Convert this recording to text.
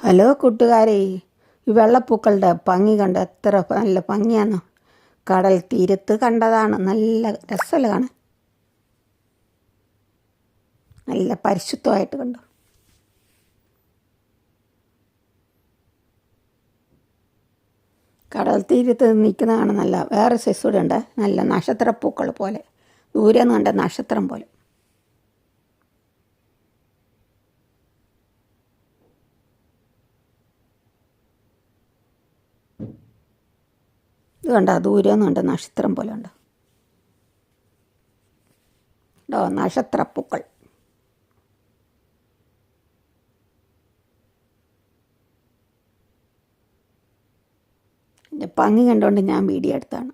Hello കൂട്ടുകാരെ, ഈ വെള്ളപ്പൂക്കളുടെ ഭംഗി കണ്ട എത്ര നല്ല ഭംഗിയാന്ന്. കടൽ തീരത്ത് കണ്ടതാണ്. നല്ല രസമല്ല കാണാൻ, നല്ല പരിശുദ്ധമായിട്ട് കണ്ടു. കടൽ തീരത്ത് നിൽക്കുന്നതാണ്. നല്ല വേറെ സൈസ് കൂടെ ഉണ്ട്, നല്ല നക്ഷത്രപ്പൂക്കൾ പോലെ, ദൂരെ നിന്ന് കണ്ട നക്ഷത്രം പോലെ. ഇത് കണ്ടോ, ദൂരെ നിന്ന് കണ്ട നക്ഷത്രം പോലെ ഉണ്ട്. നക്ഷത്രപ്പൂക്കൾ. എൻ്റെ ഭംഗി കണ്ടുകൊണ്ട് ഞാൻ വീഡിയോ എടുത്താണ്.